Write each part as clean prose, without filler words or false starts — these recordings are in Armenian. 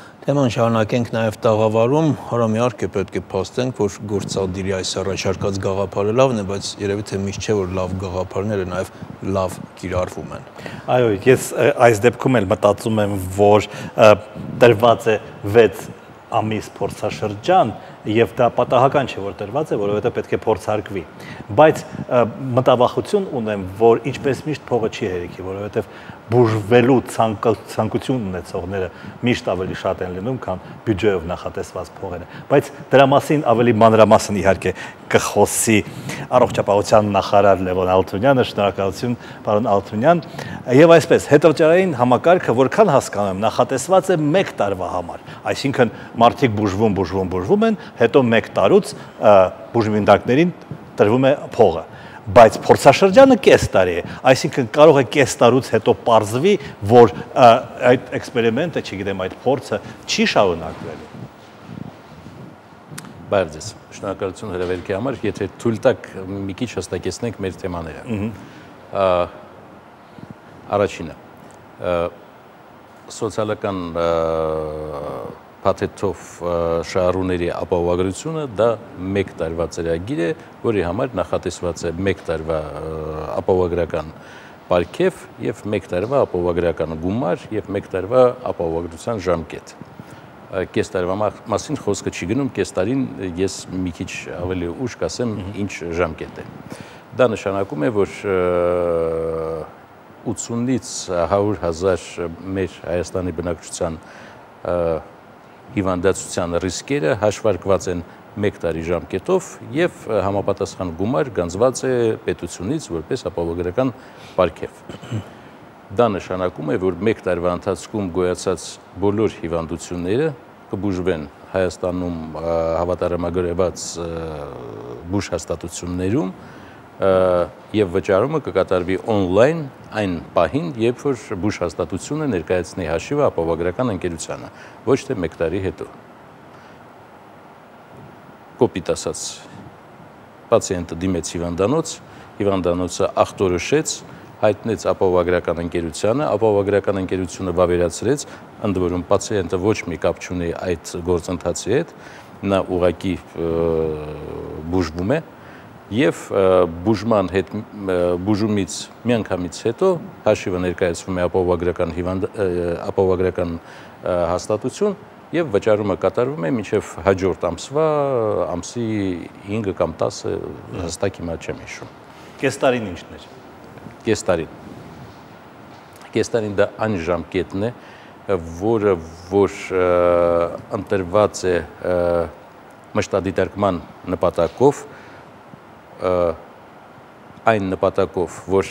Թեման շարունակենք նաև տաղավարում, հարամ իհարկե պետք է փաստենք, որ գործադիրի այս առաջարկած գաղափարը լավն է, բայց երևի թե միշտ չէ, որ լավ գաղափարները նաև լավ կիրառվում են։ Այո, ես այս դեպքում էլ մտածում եմ, որ տրված է 6 ամիս փորձաշրջան, եւ դա պատահական չէ, որ տրված է, որովհետեւ պետք է փորձարկվի։ Բայց մտավախություն ունեմ, որ ինչպես միշտ փողը չի հերիքի, որովհետեւ բուժվելու ցանկություն ունեցողները միշտ ավելի շատ են լինում, քան բյուջեով նախատեսված փողերը։ Բայց դրա մասին ավելի մանրամասն իհարկե կխոսի առողջապահության նախարար Լևոն Ալթունյանը, շնորհակալություն պարոն Ալթունյան, եւ այսպես հետավճարային համակարգը, որքան հասկանում եմ, նախատեսված է 1 տարվա համար, այսինքն մարդիկ բուժվում են, հետո 1 տարուց բուժմինդակներին տրվում է փողը։ Բայց փորձաշրջանը կես տարի է, այսինքն կարող է կես տարուց հետո պարզվի, որ այդ էքսպերիմենտը, չգիտեմ, այդ փորձը չի շարունակվելու։ Բարև ձեզ, շնորհակալություն հրավերքի համար, եթե թույլ տաք մի քիչ հստակեցնենք մեր թեմաները։ Առաջինը, սոցիալական փաթեթով շահառուների ապահովագրությունը դա 1 տարվա ծրագիր է, որի համար նախատեսված է 1 տարվա ապահովագրական պարգև եւ 1 տարվա ապահովագրական գումար եւ 1 տարվա ապահովագրության ժամկետ։ Կես տարվա մասին խոսքը չի գնում, կես տարին ես մի քիչ ավելի ուշ կասեմ ինչ ժամկետ է։ Դա նշանակում է, որ 80-ից 100,000 մեր Հայաստանի բնակչության հիվանդացության ռիսկերը հաշվարկված են 1 տարի ժամկետով եւ համապատասխան գումար գանձված է պետությունից որպես ապահովագրական պարգև։ Դա նշանակում է, որ 1 տարվա ընթացքում գոյացած բոլոր հիվանդությունները կբուժվեն Հայաստանում հավատարմագրված բուժհաստատություններում եւ վճարումը կկատարվի on-line այն պահին, երբ որ բուժհաստատությունը ներկայացնի հաշիվը ապահովագրական ընկերությանը, ոչ թե 1 տարի հետո։ Կոպիտ ասած, պացիենտը դիմեց հիվանդանոցը ախտորոշեց, հայտնեց ապահովագրական ընկերությանը, ապահովագրական ընկերությունը վավերացրեց, ընդ որում պացիենտը ոչ մի կապ չունի այդ գործընթացի հետ, նա ուղղակի բուժվում է եւ բուժումից միանգամից հետո հաշիվը ներկայացվում է ապահովագրական հաստատություն եւ վճարումը կատարվում է մինչեւ հաջորդ ամսի 5 կամ 10 հստակ հիմա չեմ հիշում։ Կես տարին ինչն էր։ Կես տարին դա այն ժամկետն է, որը որ ընտրված է մշտադիտարկման նպատակով այն նպատակով, որ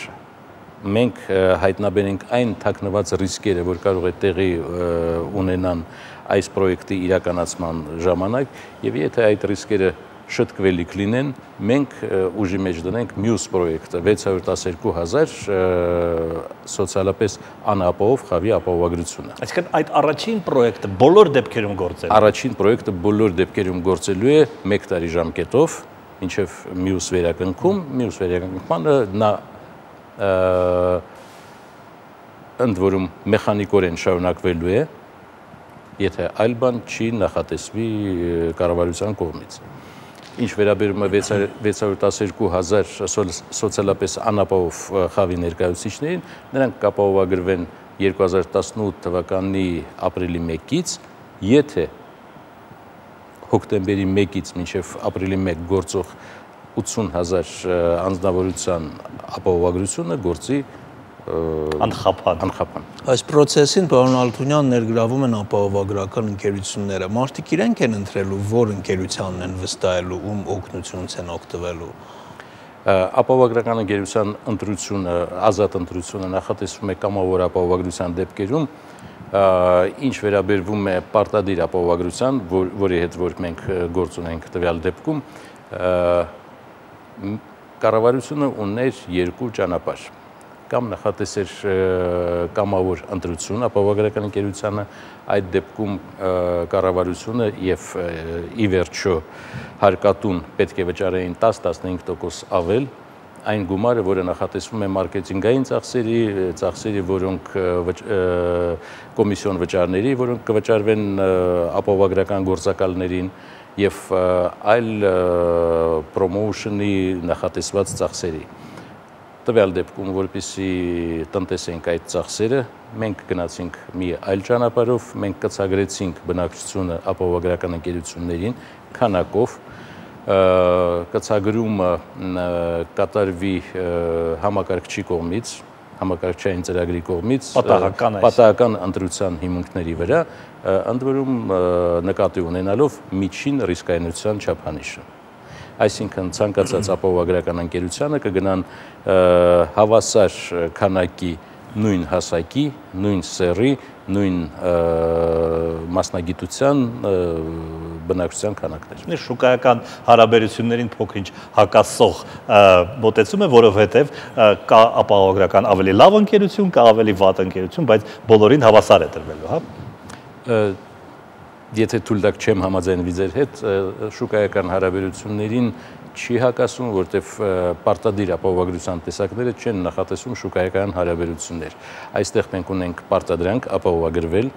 մենք հայտնաբերենք այն թաքնված ռիսկերը, որ կարող է տեղի ունենան այս պրոյեկտի իրականացման ժամանակ, եւ եթե այդ ռիսկերը շտկվելիք լինեն, մենք ուժի մեջ դնենք մյուս պրոյեկտը 610,000 սոցիալապես անապահով խավի ապահովագրությունը։ Այսինքն այդ առաջին պրոյեկտը բոլոր դեպքերում գործելու է։ Առաջին պրոյեկտը բոլոր դեպքերում գործելու է 1 տարի ժամկետով, մինչև մյուս վերականգնմանը նա ընդ որում մեխանիկորեն շարունակվելու է, եթե այլ բան չի նախատեսվի կառավարության կողմից։ Ինչ վերաբերում է 612,000 սոցիալապես անապահով խավի ներկայացուցիչներին, նրանք կապահովագրվեն 2018 թվականի ապրիլի 1-ից, եթե հոկտեմբերի 1-ից մինչև ապրիլի 1 գործող 80,000 անձնավորության ապահովագրությունը գործի անխափան։ Այս պրոցեսին պարոն Ալթունյան ներգրավում են ապահովագրական ընկերությունները։ Մարդիկ իրենք են ընտրելու, որ ընկերությանն են վստահելու, ում օգնությունից են օգտվելու։ Ապահովագրական ընկերության ընտրությունը, ազատ ընտրությունը նախատեսվում է կամավոր ապահովագրության դեպքերում, ինչ վերաբերվում է պարտադիր ապահովագրության, որի հետ որ մենք գործ ունենք տվյալ դեպքում, կառավարությունը ուներ 2 ճանապարհ։ Կամ նախատեսեր կամավոր ընտրություն ապահովագրական ընկերությանը, այդ դեպքում կառավարությունը եւ ի վերջո հարկատուն պետք է վճարեին 10-15% ավել այն գումարը, որը նախատեսվում է մարքեթինգային ծախսերի, որոնք կոմիսիոն վճարների, որոնք կվճարվեն ապահովագրական գործակալներին եւ այլ պրոմոութենի նախատեսված ծախսերի։ Տվյալ դեպքում, որպեսզի տնտեսենք այդ ծախսերը, մենք գնացինք մի այլ ճանապարհով, մենք կցագրեցինք բնակչությունը ապահովագրական ընկերություններին քանակով, կցագրումը կատարվի համակարգչի կողմից, համակարգչային ծրագրի կողմից, պատահական ընտրության հիմունքների վրա, ընդ որում նկատի ունենալով միջին ռիսկայնության չափանիշը։ Այսինքն ցանկացած ապահովագրական ընկերությանը կգնան հավասար քանակի նույն հասակի, նույն սեռի, նույն մասնագիտության բնակչության քանակներ։ Շուկայական հարաբերություններին փոքր-ինչ հակասող մոտեցում է, որովհետև կա ապահովագրական ավելի լավ ընկերություն, կա ավելի վատ ընկերություն, բայց բոլորին հավասար է տրվելու, հա։ Եթե թույլտակ չեմ համաձայնվի ձեր հետ, շուկայական հարաբերություններին չի հակասում, որտեվ պարտադիր ապահովագրության տեսակները չեն նախատեսում շուկայական հարաբերություններ։ Այստեղ մենք ունենք պարտադրանք ապահովագրվել,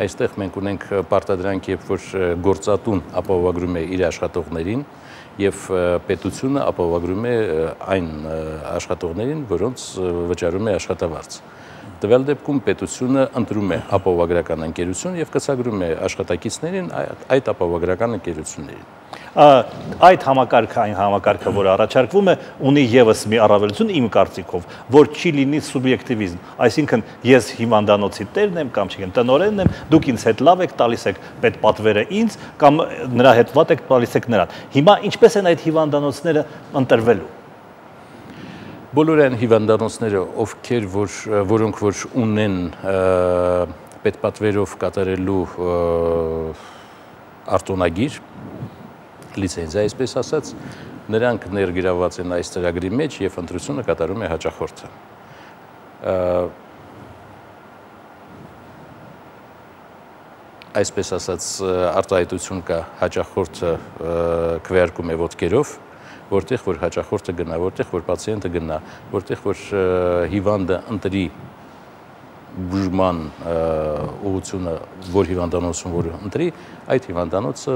այստեղ մենք ունենք պարտադրանք, երբ որ գործատուն ապահովագրում է իր աշխատողներին եւ պետությունը ապահովագրում է այն աշխատողներին, որոնց վճարում է աշխատավարձ։ Տվյալ դեպքում պետությունը ընտրում է ապահովագրական ընկերություն եւ կցագրում է աշխատակիցներին այդ ապահովագրական ընկերություններին։ Այդ համակարգը, այն համակարգը, որը առաջարկվում է, ունի եւս մի առավելություն իմ կարծիքով, որ չի լինի սուբյեկտիվիզմ, այսինքն ես հիվանդանոցի տերն եմ կամ չգիտեմ տնօրենն եմ, դուք ինձ հետ լավ եք, տալիս եք պետպատվերը ինձ կամ նրա հետ վատ եք, տալիս եք նրան։ Հիմա ինչպես են այդ հիվանդանոցները ընտրվելու։ Բոլոր այն հիվանդանոցները, որոնք որ ունեն պետպատվերով կատարելու արտոնագիր, լիցենզիա, այսպես ասած, նրանք ներգրավված են այս ծրագրի մեջ եւ ընտրությունը կատարում է հաճախորդը։ Այսպես ասած, արտահայտություն կա, հաճախորդը քվեարկում է ոտքերով, որտեղ որ հաճախորդը գնա, որտեղ որ պացիենտը գնա, որտեղ որ հիվանդը ընտրի բուժման ուղղությունը, որ հիվանդանոցում որ ընտրի, այդ հիվանդանոցը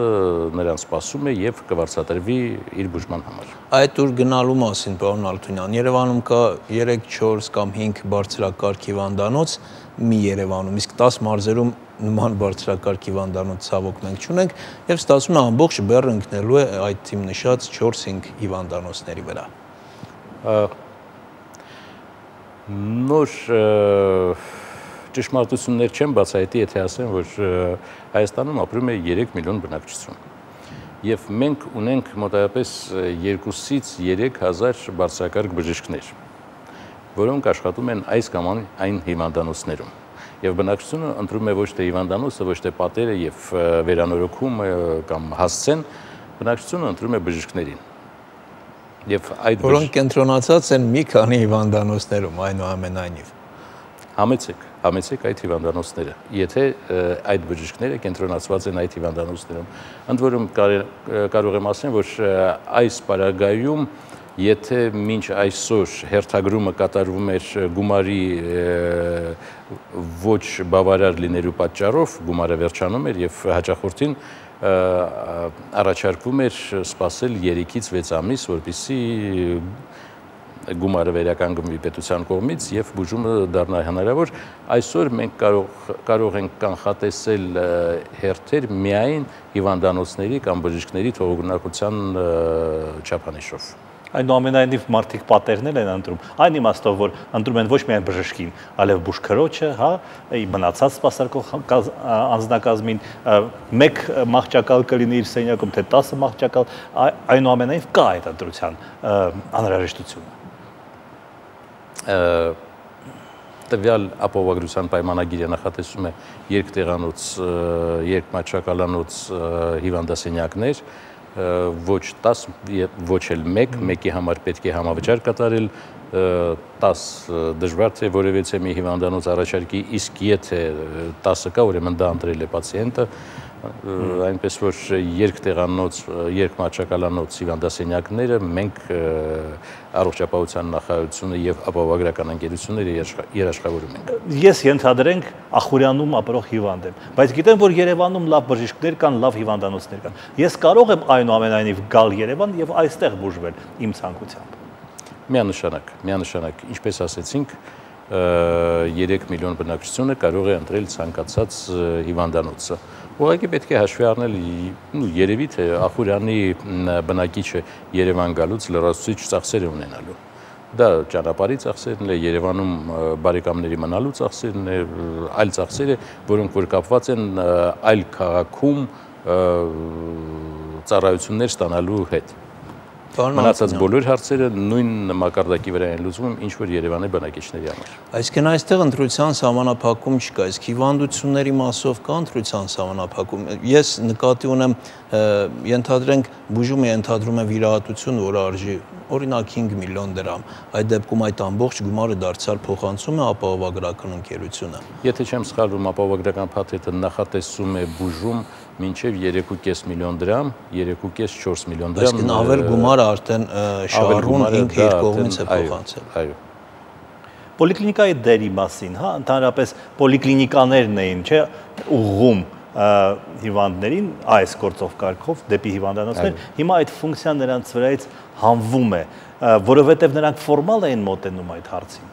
նրան սպասում է եւ կվարձատրվի իր բուժման համար։ Այդ ուր գնալու մասին, պարոն Ալթունյան, Երևանում կա 3, 4 կամ 5 բարձրակարգ հիվանդանոց մի Երևանում, իսկ 10 մարզերում նման բարձրակարգ հիվանդանոց ցավոք մենք չունենք եւ ստացվում է ամբողջ բեռը ընկնելու է այդ թիմ նշած 4-5 հիվանդանոցների վրա։ Նոր ճշմարտություններ չեմ բացահայտի, եթե ասեմ, որ Հայաստանում ապրում է 3 միլիոն բնակչություն եւ մենք ունենք մոտավորապես 2-ից 3000 բարձրակարգ բժիշկներ, որոնք աշխատում են այս կամ այն հիվանդանոցներում։ Եվ բնակչությունը ընտրում է ոչ թե հիվանդանոցը, ոչ թե պատերը եւ վերանորոգումը կամ հասցեն, բնակչությունը ընտրում է բժիշկներին։ Եվ այդ որոնք կենտրոնացած են մի քանի հիվանդանոցներում, այնուամենայնիվ։ Համեցեք այդ հիվանդանոցները, եթե այդ բժիշկները կենտրոնացված են այդ հիվանդանոցներում։ Ընդ որում կարող եմ ասել, որ այս պարագայում եթե մինչ այսօր հերթագրումը կատարվում էր գումարի ոչ բավարար լինելու պատճառով, գումարը վերջանում էր եւ հաճախորդին առաջարկվում էր սպասել 3-ից 6 ամիս, որպեսզի գումարը վերականգնվի պետության կողմից եւ բուժումը դառնա հնարավոր։ Այսօր մենք կարող ենք կանխատեսել հերթեր միայն հիվանդանոցների կամ բժիշկների թողունակության չափանիշով։ Այնուամենայնիվ մարդիկ պատերներ են ընտրում, այն իմաստով, որ ընտրում են ոչ միայն բժշկին, այլև բուժքրոջը, հա, մնացած սպասարկող անձնակազմին, մեկ մահճակալ կլինի իր սենյակում, թե 10 մահճակալ, այնուամենայնիվ կա այդ ընտրության անհրաժեշտությունը։ Տվյալ ապահովագրության պայմանագիրը նախատեսում է երկտեղանոց, երկմահճակալանոց հիվանդասենյակներ, ոչ 10, ոչ էլ 1, մեկի համար պետք է համավճար կատարել, 10 դժվար թե որևէ մի հիվանդանոց առաջարկի, իսկ եթե 10 կա, ուրեմն դա ընտրել է պացիենտը, այնպես որ երկտեղանոց, երկմաչակալանոց հիվանդասենյակները մենք առողջապահության նախարարությունը եւ ապահովագրական ընկերությունները երաշխավորում ենք։ Ես ենթադրենք Ախուրյանում ապրող հիվանդ եմ, բայց գիտեմ, որ Երևանում լավ բժիշկներ կան, լավ հիվանդանոցներ կան։ Ես կարող եմ այնուամենայնիվ գալ Երևան եւ այստեղ բուժվել իմ ցանկությամբ։ Միանշանակ, ինչպես ասեցինք, 3 միլիոն բնակչությունը կարող է ընտրել ցանկացած հիվանդանոցը։ Ուղղակի պետք է հաշվի առնել, երևի թե Ախուրյանի բնակիչը Երևան գալուց լրացուցիչ ծախսեր է ունենալու։ Դա ճանապարհի ծախսերն է, Երևանում բարեկամների մնալու ծախսերն է, այլ ծախսեր է, որոնք որ կապված են այլ քաղաքում ծառայություններ ստանալու հետ։ Մնացած բոլոր հարցերը նույն մակարդակի վրա են լուծվում, ինչ որ Երևանի բնակիչների համար։ Այսինքն այստեղ ընտրության սահմանափակում չկա, իսկ հիվանդությունների մասով կա ընտրության սահմանափակում։ Ես նկատի ունեմ, ենթադրենք բուժումը ենթադրում է վիրահատություն, որը արժի օրինակ 5 միլիոն դրամ։ Այդ դեպքում այդ ամբողջ գումարը դարձյալ փոխանցում է ապահովագրական ընկերությունը։ Եթե չեմ սխալվում, ապահովագրական փաթեթը նախատեսում է բուժում մինչև 3.5 միլիոն դրամ, 3.5-4 միլիոն դրամ։ Այսինքն ավել գումարը արդեն շահառուն ինքը իր կողմից է փոխանցել։ Այո։ Պոլիկլինիկայի դերի մասին, հա, ընդհանրապես պոլիկլինիկաներն էին, չէ, ուղղում հիվանդներին այս գործով կարգով դեպի հիվանդանոցներ, հիմա այդ ֆունկցիան նրանց վրայից հանվում է, որովհետև նրանք ֆորմալ էին մոտենում այդ հարցին։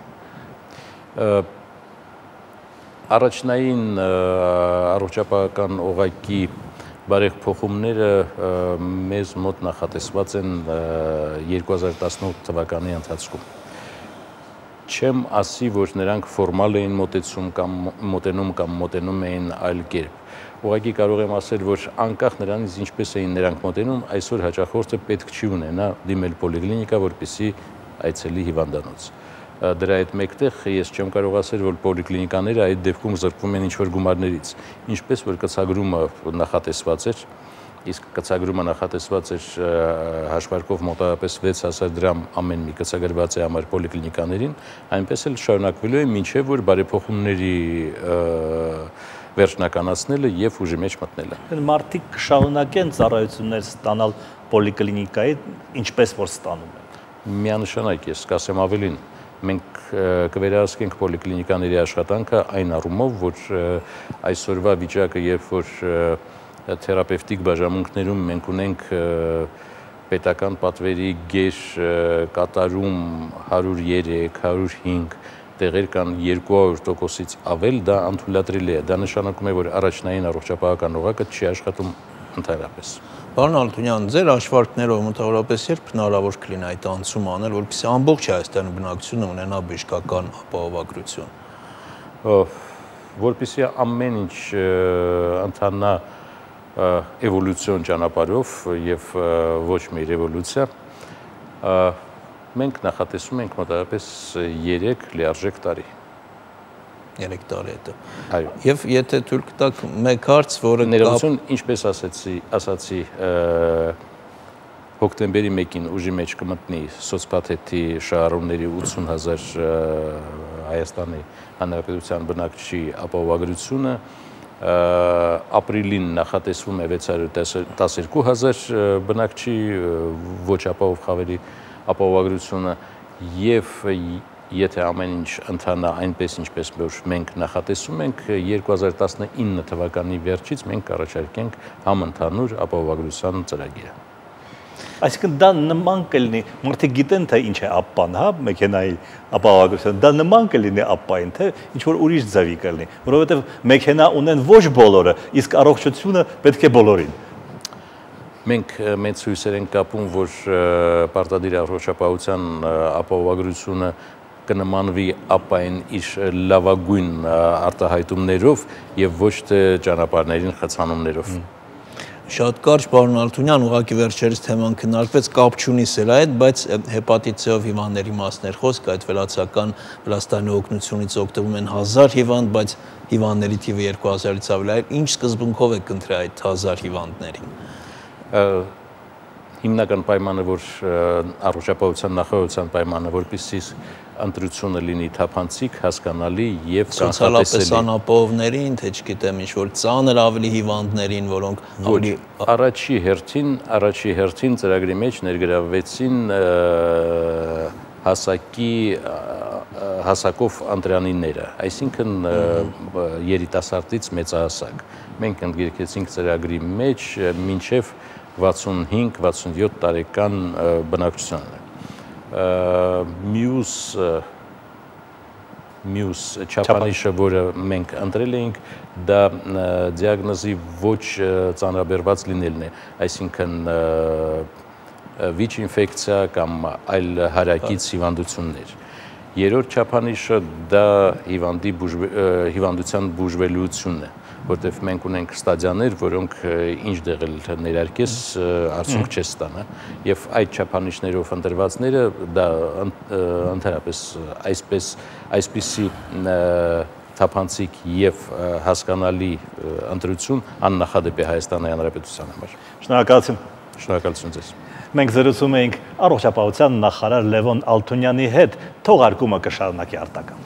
Առաջնային առողջապահական օղակի բարեփոխումները մեզ մոտ նախատեսված են 2018 թվականի ընթացքում։ Չեմ ասի, որ նրանք ֆորմալ էին մոտենում կամ մոտենում էին այլ կերպ։ Ուղղակի կարող եմ ասել, որ անկախ նրանից ինչպես էին նրանք մոտենում, այսօր հաճախորդը պետք չի ունենա դիմել պոլիկլինիկա, որպեսզի այցելի հիվանդանոց։ Դրա հետ մեկտեղ ես չեմ կարող ասել, որ պոլիկլինիկաները այդ դեպքում զրկվում են ինչ-որ գումարներից, ինչպես որ կցագրումը նախատեսված էր, իսկ կցագրումը նախատեսված էր հաշվարկով մոտավորապես 6000 դրամ ամեն մի կցագրված է համար պոլիկլինիկաներին, այնպես էլ շարունակվելու է մինչև որ բարեփոխումների վերջնականացնելը եւ ուժի մեջ մտնելը։ Մարդիկ կշարունակեն ծառայություններ ստանալ պոլիկլինիկայի, ինչպես որ ստանում են։ Միանշանակ ես կասեմ ավելին, մենք կվերահսկենք պոլիկլինիկաների աշխատանքը այն առումով, որ այսօրվա վիճակը, երբ որ թերապևտիկ բաժանմունքներում մենք ունենք պետական պատվերի գեր կատարում 103, 105 տեղեր կան 200%-ից ավել, դա անթույլատրելի է։ Դա նշանակում է, որ առաջնային առողջապահական օղակը չի աշխատում ընդհանրապես։ Պարոն Ալթունյան, ձեր հաշվարկներով մոտավորապես երբ հնարավոր կլինի այդ անցումը անել, որպեսզի ամբողջ Հայաստանի բնակչությունը ունենա բժշկական ապահովագրություն։ Որպեսզի ամեն ինչ ընթանա էվոլյուցիոն ճանապարհով եւ ոչ մի ռևոլյուցիա, մենք նախատեսում ենք մոտավորապես 3 լիարժեք տարի։ 3 տարի հետո։ Այո։ Եվ եթե թույլ կտաք մեկ հարց, որը ներողություն, ինչպես ասացի, հոկտեմբերի 1-ին ուժի մեջ կմտնի սոցփաթեթի շահառուների 80000 Հայաստանի Հանրապետության բնակչի ապահովագրությունը, ապրիլին նախատեսվում է 612000 բնակչի ոչ ապահով խավերի ապահովագրությունը եւ եթե ամեն ինչ ընթանա այնպես ինչպես որ մենք նախատեսում ենք 2019 թվականի վերջից մենք կառաջարկենք համընդհանուր ապահովագրության ծրագիրը։ Այսինքն դա նման կլինի, մարդիկ գիտեն թե ինչ է ապպան, հա, մեքենայի ապահովագրության, դա նման կլինի ապպային, թե ինչ որ ուրիշ ձևի կլինի, որովհետև մեքենա ունեն ոչ բոլորը, իսկ առողջությունը պետք է բոլորին։ Մենք մեծ հույսեր ենք կապում, որ պարտադիր առողջապահության ապահովագրությունը կնմանվի ապային իր լավագույն արտահայտումներով եւ ոչ թե ճանապարհներին խցանումներով։ Շատ կարճ, պարոն Ալթունյան, ուղղակի վերջերս թեման քննարկվեց, կապ չունի սրա հետ, բայց հեպատիտ C-ով հիվանդների մասներ խոսք, այդ վերացական Վրաստանի օգնությունից օգտվում են 1000 հիվանդ, բայց հիվանդների թիվը 2000-ից ավելի է։ Ինչ սկզբունքով է կընտրել այդ 1000 հիվանդներին։ հիմնական պայմանը, որ առողջապահության նախարարության պայմանը, որպեսզի ընտրությունը լինի թափանցիկ, հասկանալի եւ սոցիալապես անապահովներին, թե չգիտեմ, ինչ-որ ծանր ավելի հիվանդներին, որոնք ավելի առաջի հերթին ծրագրի մեջ ներգրավվեցին հասակով ընտրանիները, այսինքն երիտասարդից մեծահասակ։ Մենք ընդգրկեցինք ծրագրի մեջ մինչև 65-67 տարեկան բնակչությանը։ Մյուս չափանիշը, որը մենք ընտրել էինք, դա դիագնոզի ոչ ծանրաբեռված լինելն է, այսինքն վիճ ինֆեկցիա կամ այլ հարակից հիվանդություններ։ Երրորդ չափանիշը դա հիվանդության բուժվելիությունն է, որտեղ մենք ունենք ստադիաներ, որոնք ինչ դեղել ներարկես արդյունք չես ստանա, եւ այդ չափանիշներով ընտրվածները դա ընդհանրապես այսպիսի թափանցիկ եւ հասկանալի ընտրություն աննախադեպ է Հայաստանի Հանրապետության համար։ Շնորհակալություն։ Շնորհակալություն ձեզ։ Մենք զրուցում էինք առողջապահության նախարար Լևոն Ալթունյանի հետ, թողարկումը կշարունակի Արտակը։